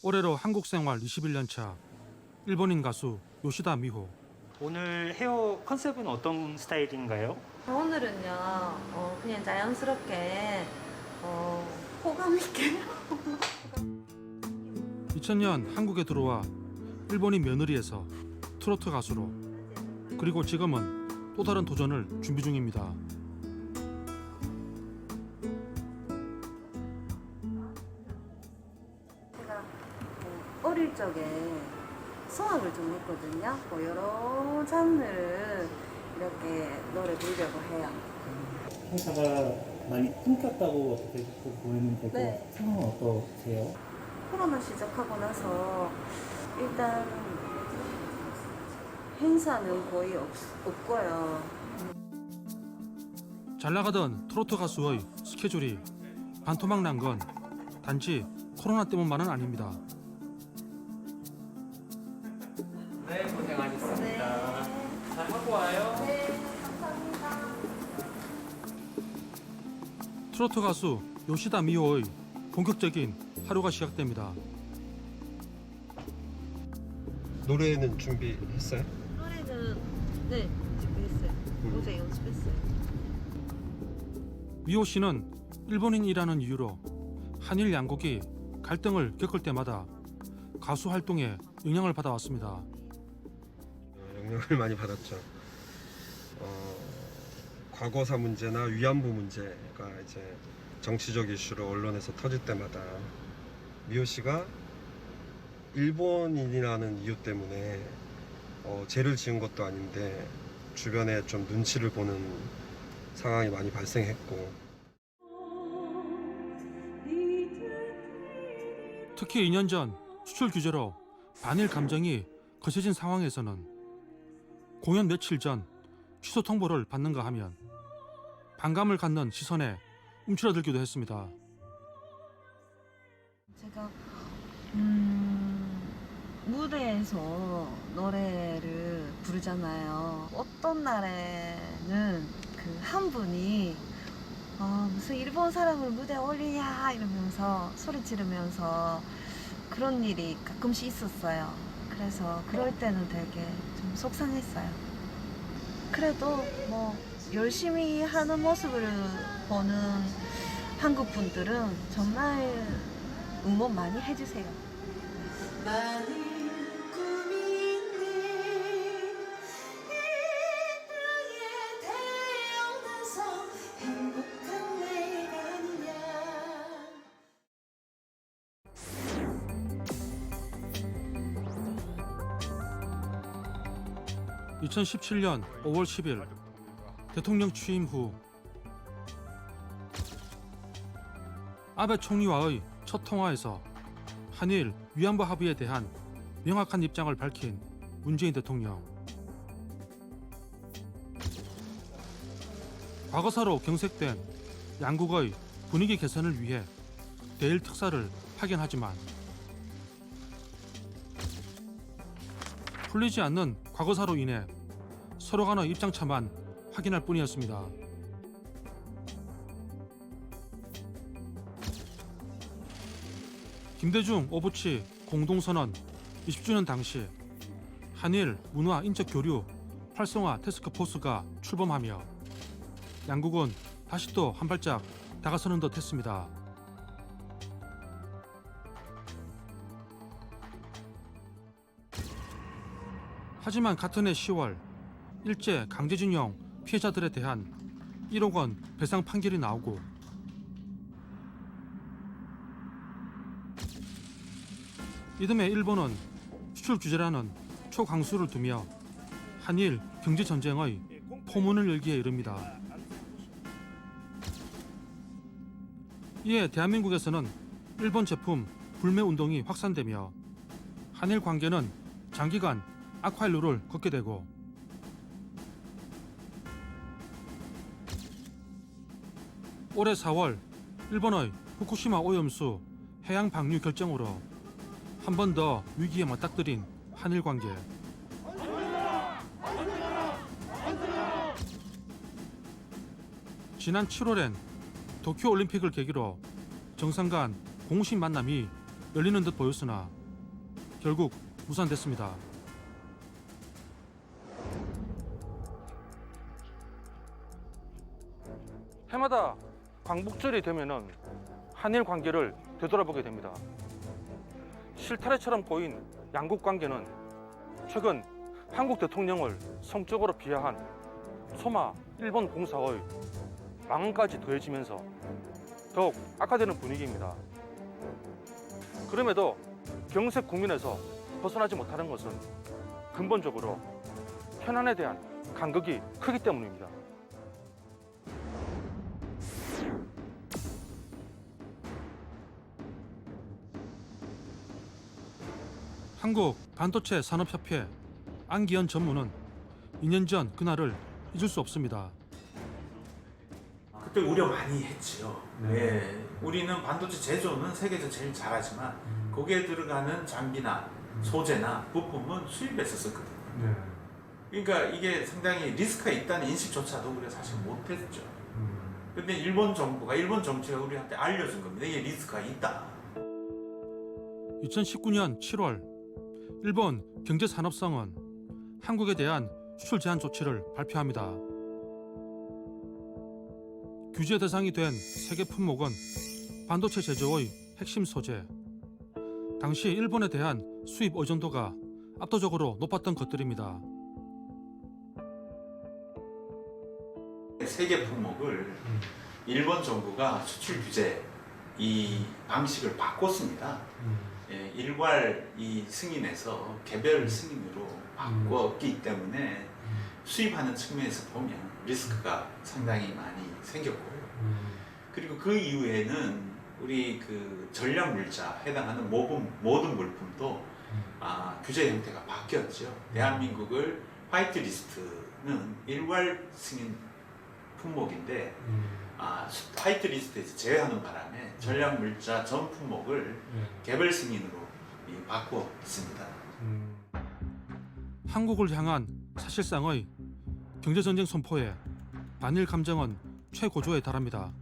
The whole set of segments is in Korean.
올해로 한국 생활 21년 차 일본인 가수 요시다 미호. 오늘 헤어 컨셉은 어떤 스타일인가요? 오늘은요, 그냥 자연스럽게, 호감 있게. 2000년 한국에 들어와 일본인 며느리에서 트로트 가수로, 그리고 지금은 또 다른 도전을 준비 중입니다. 제가 어릴 적에 성악을 좀 했거든요. 여러 장르를 이렇게 노래 부르려고 해요. 회사가 많이 끊겼다고 어떻게 보이는데 네. 상황은 어떠세요? 코로나 시작하고 나서 일단 행사는 거의 없고요. 잘 나가던 트로트 가수의 스케줄이 반토막 난 건 단지 코로나 때문만은 아닙니다. 네, 고생하셨습니다. 네. 잘 하고 와요. 네, 감사합니다. 트로트 가수 요시다 미호의 본격적인 하루가 시작됩니다. 노래는 준비했어요? 노래는 네, 준비했어요. 어제 연습했어요. 미호 씨는 일본인이라는 이유로 한일 양국이 갈등을 겪을 때마다 가수 활동에 영향을 받아왔습니다. 영향을 많이 받았죠. 과거사 문제나 위안부 문제가 이제 정치적 이슈로 언론에서 터질 때마다 미호 씨가 일본인이라는 이유 때문에 죄를 지은 것도 아닌데 주변에 좀 눈치를 보는 상황이 많이 발생했고, 특히 2년 전 수출 규제로 반일 감정이 거세진 상황에서는 공연 며칠 전 취소 통보를 받는가 하면 반감을 갖는 시선에 움츠러들기도 했습니다. 제가 무대에서 노래를 부르잖아요. 어떤 날에는 그 한 분이 무슨 일본 사람을 무대에 올리냐 이러면서 소리 지르면서 그런 일이 가끔씩 있었어요. 그래서 그럴 때는 되게 좀 속상했어요. 그래도 뭐 열심히 하는 모습을 보는 한국 분들은 정말 응원 많이 해주세요. 많은 꿈이 있네. 이 땅에 태어나서 행복한 내가 아니냐. 2017년 5월 10일 대통령 취임 후 아베 총리와의 첫 통화에서 한일 위안부 합의에 대한 명확한 입장을 밝힌 문재인 대통령. 과거사로 경색된 양국의 분위기 개선을 위해 대일 특사를 파견하지만 풀리지 않는 과거사로 인해 서로 간의 입장차만 확인할 뿐이었습니다. 김대중 오부치 공동선언 20주년 당시 한일 문화 인적 교류 활성화 태스크포스가 출범하며 양국은 다시 또 한 발짝 다가서는 듯 했습니다. 하지만 같은 해 10월 일제 강제징용 피해자들에 대한 1억 원 배상 판결이 나오고 이듬해 일본은 수출 규제라는 초강수를 두며 한일 경제 전쟁의 포문을 열기에 이릅니다. 이에 대한민국에서는 일본 제품 불매 운동이 확산되며 한일 관계는 장기간 악화일로를 걷게 되고 올해 4월 일본의 후쿠시마 오염수 해양 방류 결정으로 한 번 더 위기에 맞닥뜨린 한일 관계. 지난 7월엔 도쿄올림픽을 계기로 정상 간 공식 만남이 열리는 듯 보였으나 결국 무산됐습니다. 해마다 광복절이 되면은 한일 관계를 되돌아보게 됩니다. 실타래처럼 꼬인 양국 관계는 최근 한국 대통령을 성적으로 비하한 소마 일본 공사의 망언까지 더해지면서 더욱 악화되는 분위기입니다. 그럼에도 경색 국민에서 벗어나지 못하는 것은 근본적으로 현안에 대한 간극이 크기 때문입니다. 한국 반도체 산업협회 안기현 전무는 2년 전 그날을 잊을 수 없습니다. 그때 우려 많이 했지요. 예, 우리는 반도체 제조는 세계에서 제일 잘하지만 거기에 들어가는 장비나 소재나 부품은 수입했었거든요. 그러니까 이게 상당히 리스크가 있다는 인식조차도 우리가 사실 못했죠. 근데 일본 정부가, 일본 정치가 우리한테 알려준 겁니다. 이게 리스크가 있다. 2019년 7월 일본 경제산업성은 한국에 대한 수출 제한 조치를 발표합니다. 규제 대상이 된 세계 품목은 반도체 제조의 핵심 소재, 당시 일본에 대한 수입 의존도가 압도적으로 높았던 것들입니다. 세계 품목을 일본 정부가 수출 규제 이 방식을 바꿨습니다. 예, 일괄 이 승인에서 개별 승인으로 바꿨기 때문에 수입하는 측면에서 보면 리스크가 상당히 많이 생겼고, 그리고 그 이후에는 우리 그 전략 물자 해당하는 모든 물품도 규제 형태가 바뀌었죠. 대한민국을 화이트 리스트는 일괄 승인 품목인데 화이트 리스트에서 제외하는 바람에 전략 물자 전 품목을 개별 승인으로 바꿨습니다. 한국을 향한 사실상의 경제전쟁 선포에 반일 감정은 최고조에 달합니다.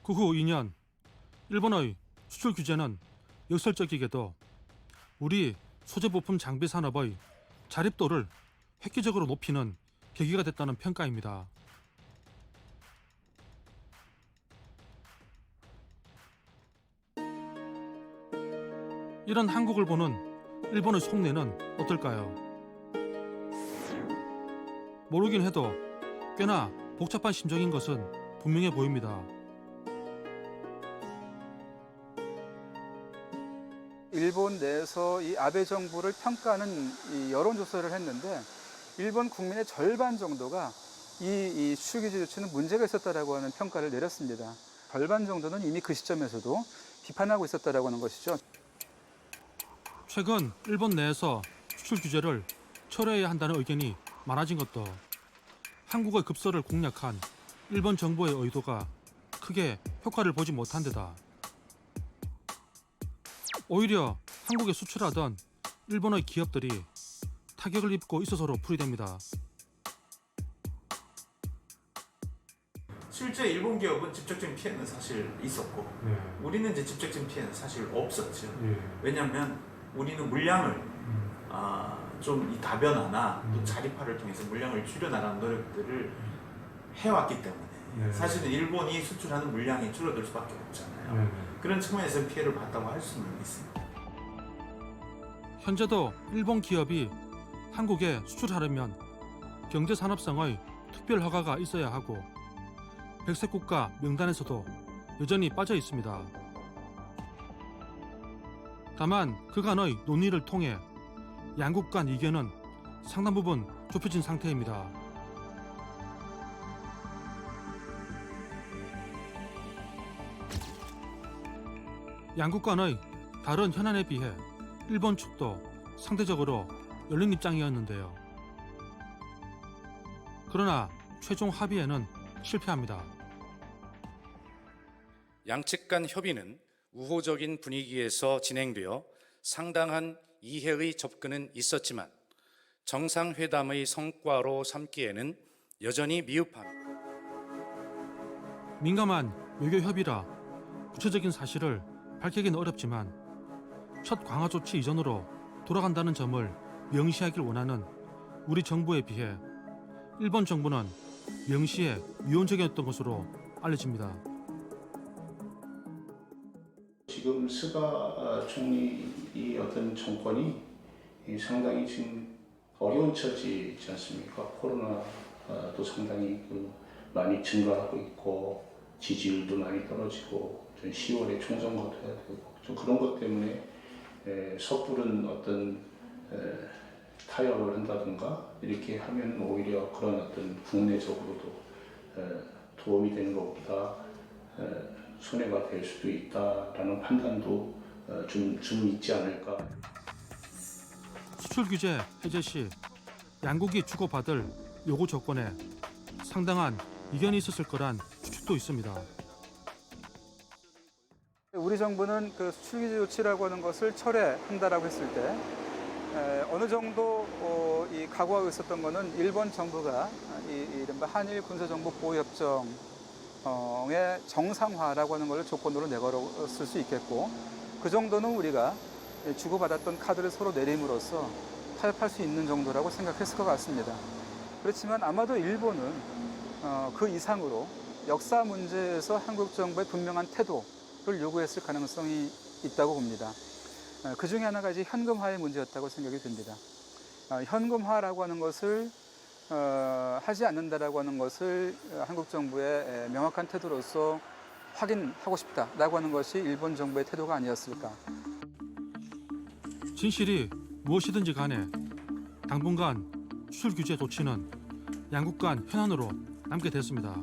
그 후 2년, 일본의 수출 규제는 역설적이게도 우리 소재부품 장비 산업의 자립도를 획기적으로 높이는 계기가 됐다는 평가입니다. 이런 한국을 보는 일본의 속내는 어떨까요? 모르긴 해도 꽤나 복잡한 심정인 것은 분명해 보입니다. 일본 내에서 이 아베 정부를 평가하는 이 여론조사를 했는데 일본 국민의 절반 정도가 이 수출 규제 조치는 문제가 있었다라고 하는 평가를 내렸습니다. 절반 정도는 이미 그 시점에서도 비판하고 있었다라고 하는 것이죠. 최근 일본 내에서 수출 규제를 철회해야 한다는 의견이 많아진 것도 한국의 급소를 공략한 일본 정부의 의도가 크게 효과를 보지 못한 데다 오히려 한국에 수출하던 일본의 기업들이 타격을 입고 있어서로 풀이됩니다. 실제 일본 기업은 직접적인 피해는 사실 있었고 우리는 이제 직접적인 피해는 사실 없었죠. 왜냐하면 우리는 물량을 좀 이 다변화나 또 자립화를 통해서 물량을 줄여나가는 노력들을 해왔기 때문에 사실은 일본이 수출하는 물량이 줄어들 수밖에 없잖아요. 그런 측면에서 피해를 봤다고 할 수는 있습니다. 현재도 일본 기업이 한국에 수출하려면 경제산업성의 특별 허가가 있어야 하고 백색 국가 명단에서도 여전히 빠져 있습니다. 다만 그간의 논의를 통해 양국 간 이견은 상당 부분 좁혀진 상태입니다. 양국 간의 다른 현안에 비해 일본 측도 상대적으로 열린 입장이었는데요. 그러나 최종 합의에는 실패합니다. 양측 간 협의는 우호적인 분위기에서 진행되어 상당한 이해의 접근은 있었지만 정상회담의 성과로 삼기에는 여전히 미흡합니다. 민감한 외교 협의라 구체적인 사실을 밝히기는 어렵지만 첫 강화 조치 이전으로 돌아간다는 점을 명시하길 원하는 우리 정부에 비해 일본 정부는 명시에 미온적이었던 것으로 알려집니다. 지금 스가 총리 어떤 정권이 상당히 지금 어려운 처지지 않습니까? 코로나도 상당히 많이 증가하고 있고 지지율도 많이 떨어지고 10월에 총선거도 해야 되고 좀 그런 것 때문에 섣부른 어떤 타협을 한다든가 이렇게 하면 오히려 그런 어떤 국내적으로도 도움이 되는 것보다 손해가 될 수도 있다라는 판단도 좀 있지 않을까. 수출 규제 해제 시 양국이 주고받을 요구 조건에 상당한 이견이 있었을 거란 추측도 있습니다. 우리 정부는 그 수출 규제 조치라고 하는 것을 철회한다라고 했을 때 어느 정도 이 각오하고 있었던 것은 일본 정부가 이른바 한일 군사정보 보호협정의 정상화라고 하는 것을 조건으로 내걸었을 수 있겠고 그 정도는 우리가 주고받았던 카드를 서로 내림으로써 타협할 수 있는 정도라고 생각했을 것 같습니다. 그렇지만 아마도 일본은 그 이상으로 역사 문제에서 한국 정부의 분명한 태도를 요구했을 가능성이 있다고 봅니다. 그 중에 하나가 이제 현금화의 문제였다고 생각이 듭니다. 현금화라고 하는 것을 하지 않는다라고 하는 것을 한국 정부의 명확한 태도로서 확인하고 싶다라고 하는 것이 일본 정부의 태도가 아니었을까. 진실이 무엇이든지 간에 당분간 수출 규제 조치는 양국 간 현안으로 남게 됐습니다.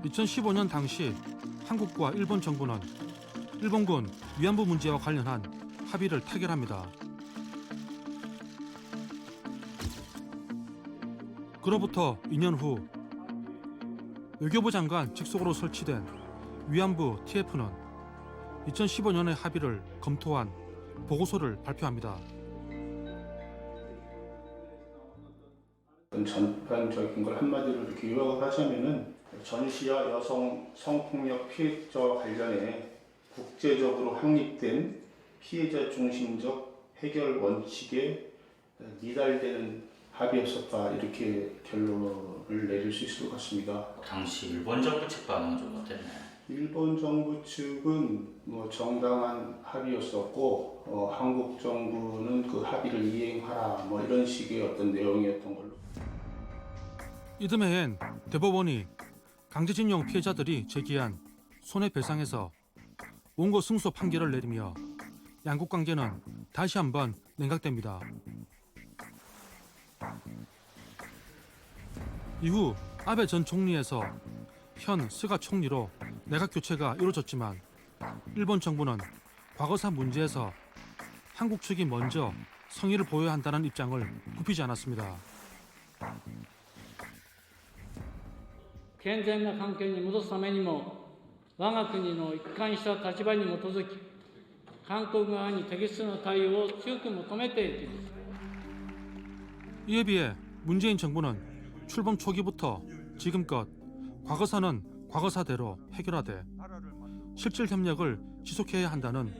(2015년) 당시 한국과 일본 정부는 일본군 위안부 문제와 관련한 합의를 타결합니다. 그로부터 2년 후 외교부 장관 직속으로 설치된 위안부 TF는 2015년의 합의를 검토한 보고서를 발표합니다. 전반적인 걸 한마디로 이렇게 요약을 하자면은 전시와 여성 성폭력 피해자와 관련해 국제적으로 확립된 피해자 중심적 해결 원칙에 미달되는 합의였었다 이렇게 결론을 내릴 수 있을 것 같습니다. 당시 일본 정부 측 반응은 좀 어땠나요? 일본 정부 측은 정당한 합의였었고 한국 정부는 그 합의를 이행하라 이런 식의 어떤 내용이었던 걸로. 이듬해엔 대법원이 강제징용 피해자들이 제기한 손해배상에서 원고 승소 판결을 내리며 양국 관계는 다시 한번 냉각됩니다. 이후 아베 전 총리에서 현 스가 총리로 내각 교체가 이루어졌지만 일본 정부는 과거사 문제에서 한국 측이 먼저 성의를 보여야 한다는 입장을 굽히지 않았습니다. 健全な関係に戻すためにも我が国の一貫した立場に基づき韓国側に適切な対応を強く求めていきます。 이에 비해 문재인 정부는 출범 초기부터 지금껏 과거사는 과거사대로 해결하되 실질 협력을 지속해야 한다는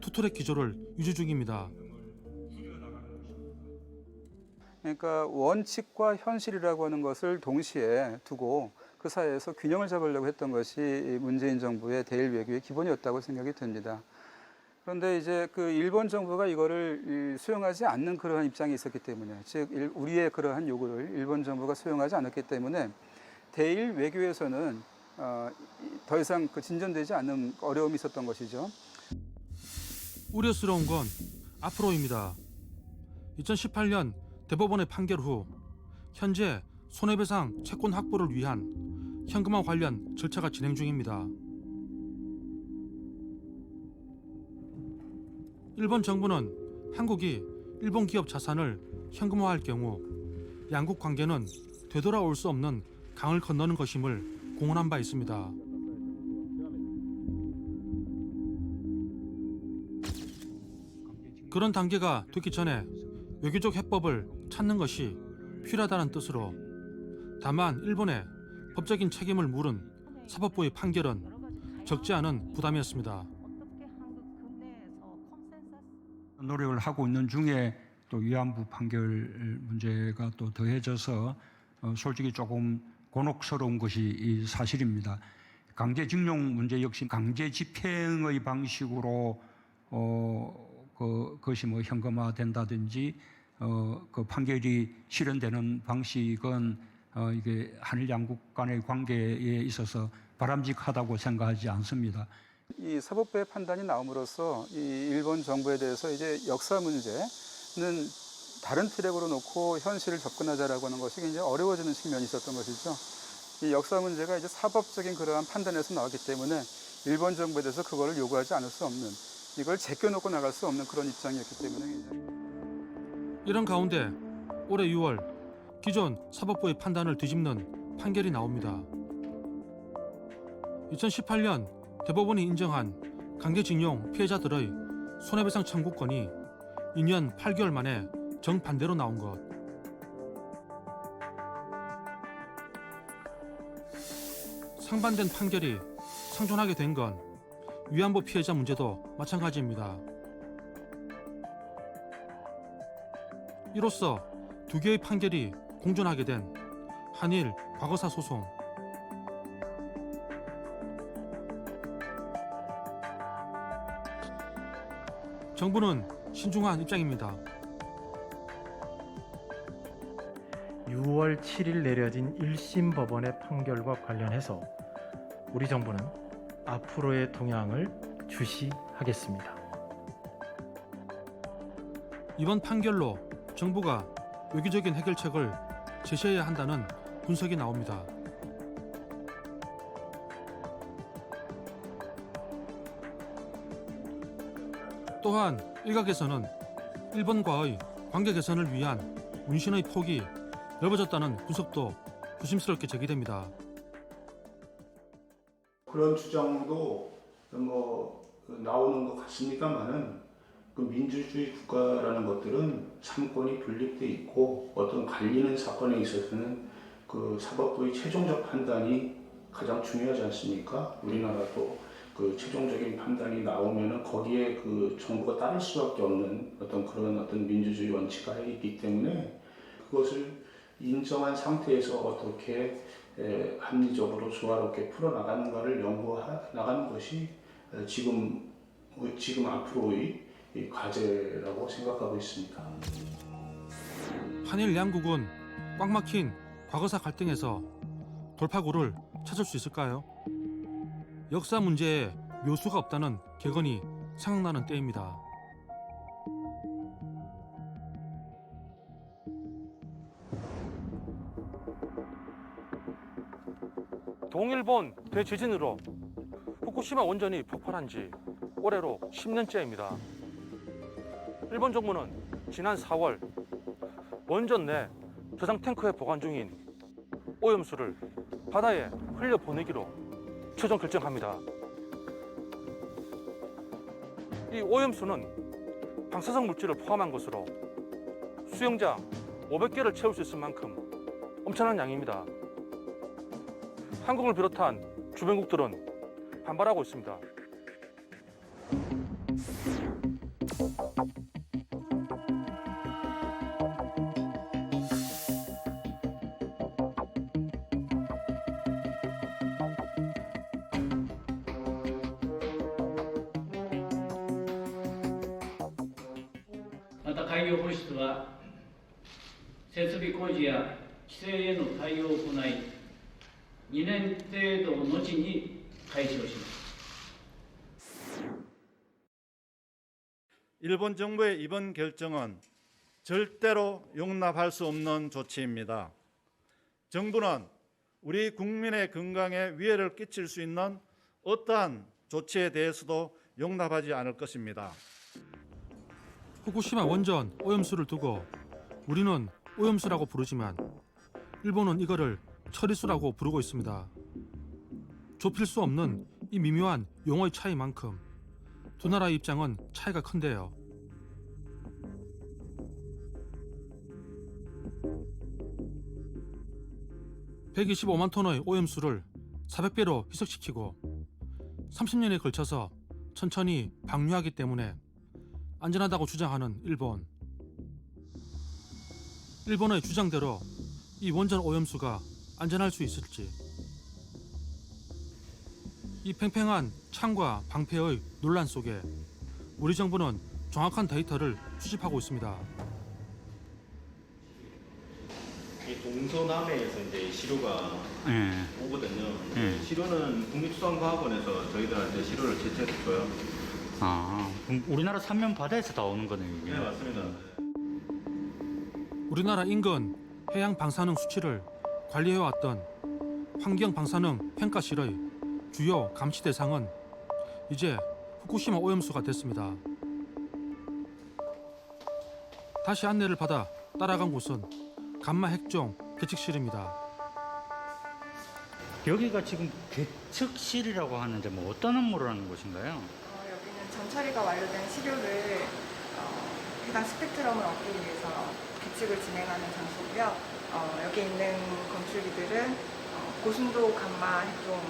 투트랙 기조를 유지 중입니다. 그러니까 원칙과 현실이라고 하는 것을 동시에 두고 그 사이에서 균형을 잡으려고 했던 것이 문재인 정부의 대일 외교의 기본이었다고 생각이 듭니다. 그런데 이제 그 일본 정부가 이거를 수용하지 않는 그러한 입장이 있었기 때문에, 즉 우리의 그러한 요구를 일본 정부가 수용하지 않았기 때문에 대일 외교에서는 더 이상 그 진전되지 않는 어려움이 있었던 것이죠. 우려스러운 건 앞으로입니다. 2018년 대법원의 판결 후 현재 손해배상 채권 확보를 위한 현금화 관련 절차가 진행 중입니다. 일본 정부는 한국이 일본 기업 자산을 현금화할 경우 양국 관계는 되돌아올 수 없는 강을 건너는 것임을 공언한 바 있습니다. 그런 단계가 되기 전에 외교적 해법을 찾는 것이 필요하다는 뜻으로 다만 일본의 법적인 책임을 물은 사법부의 판결은 적지 않은 부담이었습니다. 노력을 하고 있는 중에 또 위안부 판결 문제가 또 더해져서 솔직히 조금 곤혹스러운 것이 사실입니다. 강제징용 문제 역시 강제 집행의 방식으로 그것이 뭐 현금화된다든지 그 판결이 실현되는 방식은 이게 한일 양국 간의 관계에 있어서 바람직하다고 생각하지 않습니다. 이 사법부의 판단이 나옴으로써 이 일본 정부에 대해서 이제 역사 문제는 다른 트랙으로 놓고 현실을 접근하자라고 하는 것이 굉장히 어려워지는 측면이 있었던 것이죠. 이 역사 문제가 이제 사법적인 그러한 판단에서 나왔기 때문에 일본 정부에 대해서 그거를 요구하지 않을 수 없는, 이걸 제껴놓고 나갈 수 없는 그런 입장이었기 때문에 이런 가운데 올해 6월 기존 사법부의 판단을 뒤집는 판결이 나옵니다. 2018년 대법원이 인정한 강제징용 피해자들의 손해배상 청구권이 2년 8개월 만에 정반대로 나온 것. 상반된 판결이 상존하게 된 건 위안부 피해자 문제도 마찬가지입니다. 이로써 두 개의 판결이 공존하게 된 한일 과거사 소송. 정부는 신중한 입장입니다. 6월 7일 내려진 1심 법원의 판결과 관련해서 우리 정부는 앞으로의 동향을 주시하겠습니다. 이번 판결로 정부가 외교적인 해결책을 제시해야 한다는 분석이 나옵니다. 또한 일각에서는 일본과의 관계 개선을 위한 문신의 폭이 넓어졌다는 분석도 조심스럽게 제기됩니다. 그런 주장도 뭐 나오는 것 같습니다만은 그 민주주의 국가라는 것들은 삼권이 분립돼 있고 어떤 갈리는 사건에 있어서는 그 사법부의 최종적 판단이 가장 중요하지 않습니까? 우리나라도 그 최종적인 판단이 나오면은 거기에 그 정부가 따를 수밖에 없는 그런 민주주의 원칙이 있기 때문에 그것을 인정한 상태에서 어떻게 합리적으로 조화롭게 풀어나가는가를 연구해 나가는 것이 지금 앞으로의 과제라고 생각하고 있습니다. 한일 양국은 꽉 막힌 과거사 갈등에서 돌파구를 찾을 수 있을까요? 역사 문제에 묘수가 없다는 격언이 생각나는 때입니다. 동일본 대지진으로 후쿠시마 원전이 폭발한 지 올해로 10년째입니다. 일본 정부는 지난 4월 원전 내 저장 탱크에 보관 중인 오염수를 바다에 흘려보내기로 최종 결정합니다. 이 오염수는 방사성 물질을 포함한 것으로 수영장 500개를 채울 수 있을 만큼 엄청난 양입니다. 한국을 비롯한 주변국들은 반발하고 있습니다.また海洋放出は設備工事や規制への対応を行い2年程度の後に開始をします。 일본 정부의 이번 결정은 절대로 용납할 수 없는 조치입니다. 정부는 우리 국민의 건강에 위해를 끼칠 수 있는 어떠한 조치에 대해서도 용납하지 않을 것입니다. 후쿠시마 원전 오염수를 두고 우리는 오염수라고 부르지만 일본은 이거를 처리수라고 부르고 있습니다. 좁힐 수 없는 이 미묘한 용어의 차이만큼 두 나라의 입장은 차이가 큰데요. 125만 톤의 오염수를 400배로 희석시키고 30년에 걸쳐서 천천히 방류하기 때문에 안전하다고 주장하는 일본. 일본의 주장대로 이 원전 오염수가 안전할 수 있을지. 이 팽팽한 창과 방패의 논란 속에 우리 정부는 정확한 데이터를 수집하고 있습니다. 이 동서남해에서 이제 시료가 오거든요. 시료는 국립수산과학원에서 저희들한테 시료를 채취해서 줘요. 아, 그럼 우리나라 삼면 바다에서 다 오는 거네요, 이게. 네, 맞습니다. 우리나라 인근 해양 방사능 수치를 관리해왔던 환경 방사능 평가실의 주요 감시 대상은 이제 후쿠시마 오염수가 됐습니다. 다시 안내를 받아 따라간 곳은 감마 핵종 계측실입니다. 여기가 지금 계측실이라고 하는데 뭐 어떤 업무를 하는 곳인가요? 여기는 전 처리가 완료된 시료를 해당 스펙트럼을 얻기 위해서 계측을 진행하는 장소고요. 여기 있는 검출기들은 고순도 감마 핵종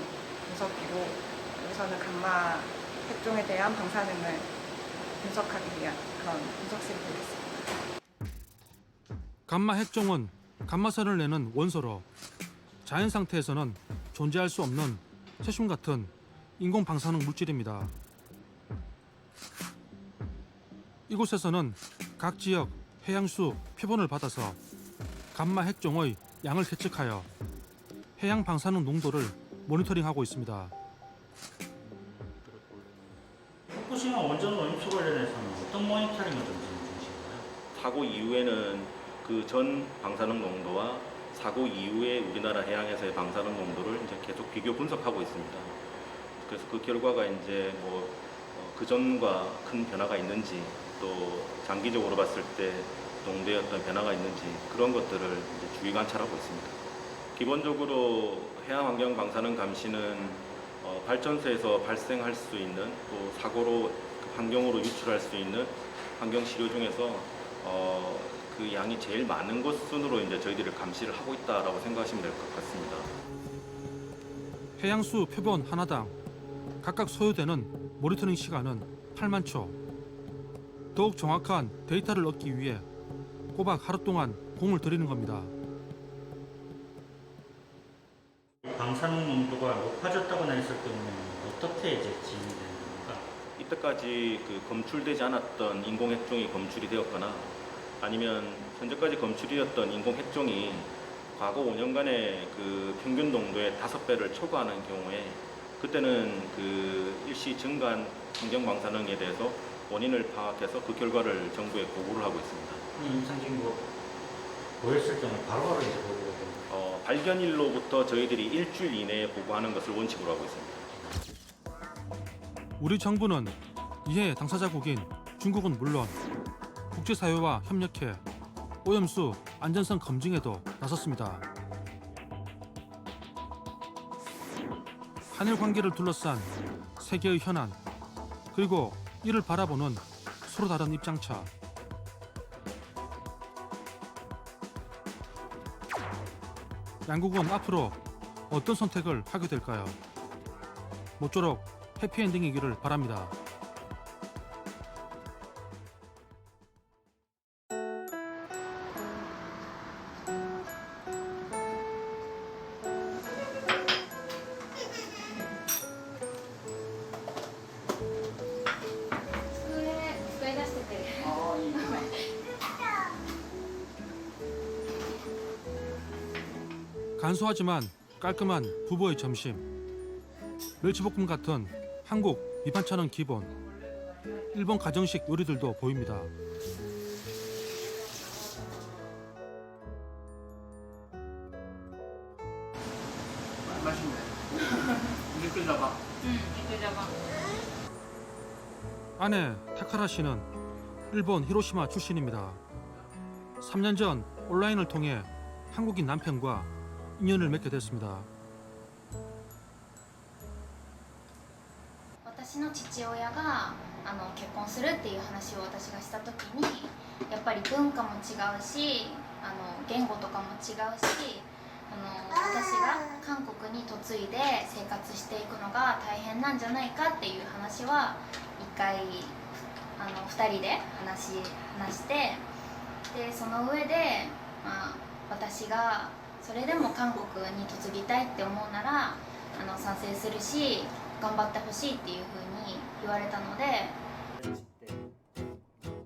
분석기로 여기서는 감마 핵종에 대한 방사능을 분석하기 위한 그런 분석실이 되겠습니다. 감마 핵종은 감마선을 내는 원소로 자연 상태에서는 존재할 수 없는 세슘 같은 인공 방사능 물질입니다. 이곳에서는 각 지역 해양수 표본을 받아서 감마 핵종의 양을 계측하여 해양 방사능 농도를 모니터링하고 있습니다. 후쿠시마 원전 오염수 관련해서는 어떤 모니터링을 좀 진행 중이신가요? 사고 이후에는 그 전 방사능 농도와 사고 이후에 우리나라 해양에서의 방사능 농도를 이제 계속 비교 분석하고 있습니다. 그래서 그 결과가 이제 뭐 그 전과 큰 변화가 있는지 또 장기적으로 봤을 때 농도에 어떤 변화가 있는지 그런 것들을 이제 주의 관찰하고 있습니다. 기본적으로 해양환경 방사능 감시는 발전소에서 발생할 수 있는 또 사고로 환경으로 유출할 수 있는 환경 시료 중에서 그 양이 제일 많은 것 순으로 이제 저희들이 감시를 하고 있다라고 생각하시면 될 것 같습니다. 해양수 표본 하나당 각각 소요되는 모니터링 시간은 8만 초. 더욱 정확한 데이터를 얻기 위해 꼬박 하루 동안 공을 들이는 겁니다. 방사능 농도가 높아졌다거나 했을 경우에는 어떻게 이제 진행되는 건가? 이때까지 그 검출되지 않았던 인공 핵종이 검출이 되었거나 아니면 현재까지 검출이었던 인공 핵종이 과거 5년간의 그 평균 농도의 5배를 초과하는 경우에 그때는 그 일시 증가한 환경 방사능에 대해서 원인을 파악해서 그 결과를 정부에 보고를 하고 있습니다. 임상적인 거 보였을 경우 바로바로 이제 보고가 됩니다. 발견일로부터 저희들이 일주일 이내에 보고하는 것을 원칙으로 하고 있습니다. 우리 정부는 이해 당사자국인 중국은 물론 국제사회와 협력해 오염수 안전성 검증에도 나섰습니다. 한일 관계를 둘러싼 세계의 현안, 그리고 이를 바라보는 서로 다른 입장차. 양국은 앞으로 어떤 선택을 하게 될까요? 모쪼록 해피엔딩이기를 바랍니다. 간소하지만 깔끔한 부부의 점심. 멸치볶음 같은 한국 밑반찬은 기본. 일본 가정식 요리들도 보입니다. 맛있네. 이끌자봐. 이끌자봐. 아내 타카라 씨는 일본 히로시마 출신입니다. 3년 전 온라인을 통해 한국인 남편과 인연을 맺게 됐습니다. 私の父親が結婚するっていう話を私がした時にやっぱり文化も違うし言語とかも違うし私が韓国に嫁いで生活していくのが大変なんじゃないかっていう話は一回2人で話してでその上で、私がそれでも韓国に嫁ぎたいって思うなら賛成するし頑張ってほしいっていうふうに言われたので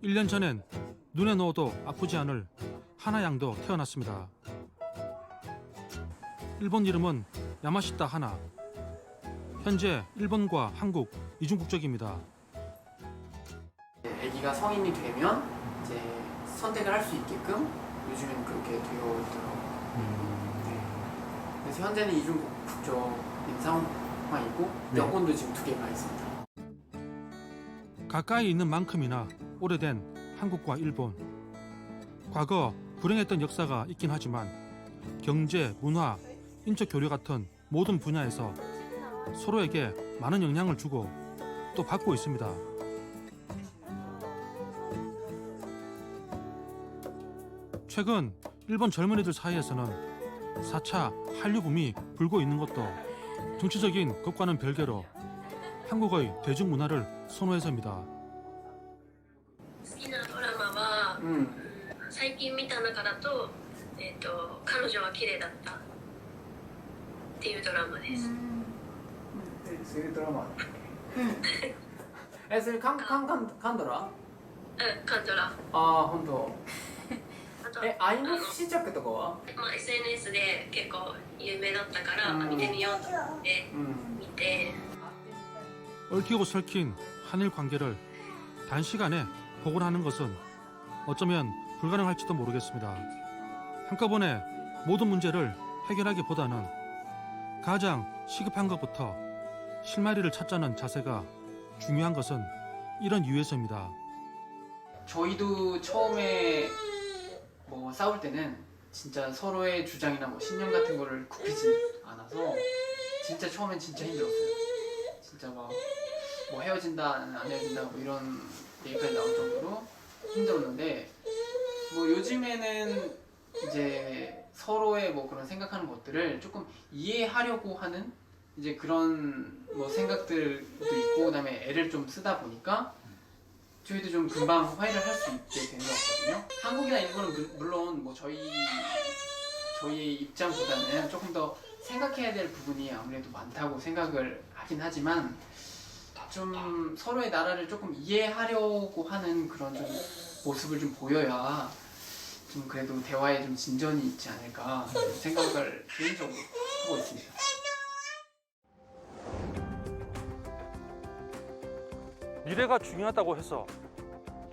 1년 전엔 눈에 넣어도 아프지 않을 하나 양도 태어났습니다. 일본 이름은 야마시타 하나. 현재 일본과 한국 이중 국적입니다. 아기가 성인이 되면 이제 선택을 할 수 있게끔 요즘에는 그렇게 되어 있더라고요. 네. 그래서 현재는 이중 국적인 상황이고 여권도 지금 2개가 있습니다. 가까이 있는 만큼이나 오래된 한국과 일본. 과거 불행했던 역사가 있긴 하지만 경제, 문화, 인적 교류 같은 모든 분야에서 서로에게 많은 영향을 주고 또 받고 있습니다. 최근 일본 젊은이들 사이에서는 4차 한류 붐이 불고 있는 것도 정치적인 것과는 별개로 한국의 대중문화를 선호해서입니다. 好きなドラマは、最近見た中だと、彼女は綺麗だったっていうドラマです。そういうドラマそれカンドラ？カンドラ。本当。愛の不時着とかは？SNS で結構有名だったから見てみようと思って見て。 얽히고 설킨 한일 관계를 단시간에 복원하는 것은 어쩌면 불가능할지도 모르겠습니다. 한꺼번에 모든 문제를 해결하기보다는 가장 시급한 것부터 실마리를 찾자는 자세가 중요한 것은 이런 이유에서입니다. 저희도 처음에 뭐 싸울 때는 진짜 서로의 주장이나 뭐 신념 같은 거를 굽히지 않아서 진짜 처음엔 진짜 힘들었어요. 진짜 막 뭐 헤어진다 안 헤어진다 뭐 이런 얘기까지 나올 정도로 힘들었는데 뭐 요즘에는 이제 서로의 뭐 그런 생각하는 것들을 조금 이해하려고 하는 이제 그런 뭐 생각들도 있고 그다음에 애를 좀 쓰다 보니까 저희도 좀 금방 화해를 할 수 있게 되는 것 같거든요. 한국이나 일본은 물론 뭐 저희의 입장보다는 조금 더 생각해야 될 부분이 아무래도 많다고 생각을 하긴 하지만 좀 서로의 나라를 조금 이해하려고 하는 그런 좀 모습을 좀 보여야 좀 그래도 대화에 좀 진전이 있지 않을까 생각을 개인적으로 하고 있습니다. 미래가 중요하다고 해서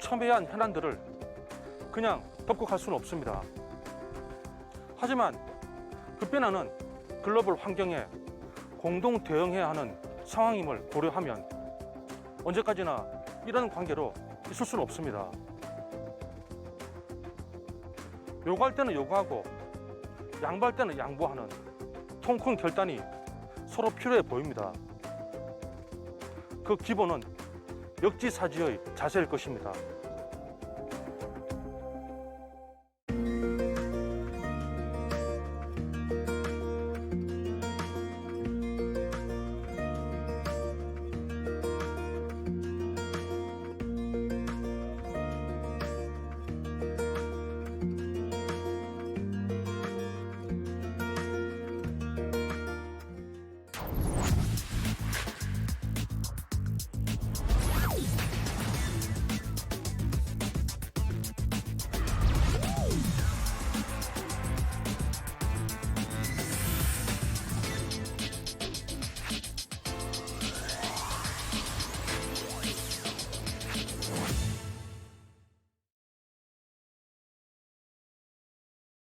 첨예한 현안들을 그냥 덮고 갈 수는 없습니다. 하지만 급변하는 글로벌 환경에 공동 대응해야 하는 상황임을 고려하면 언제까지나 이런 관계로 있을 수는 없습니다. 요구할 때는 요구하고 양보할 때는 양보하는 통 큰 결단이 서로 필요해 보입니다. 그 기본은 역지사지의 자세일 것입니다.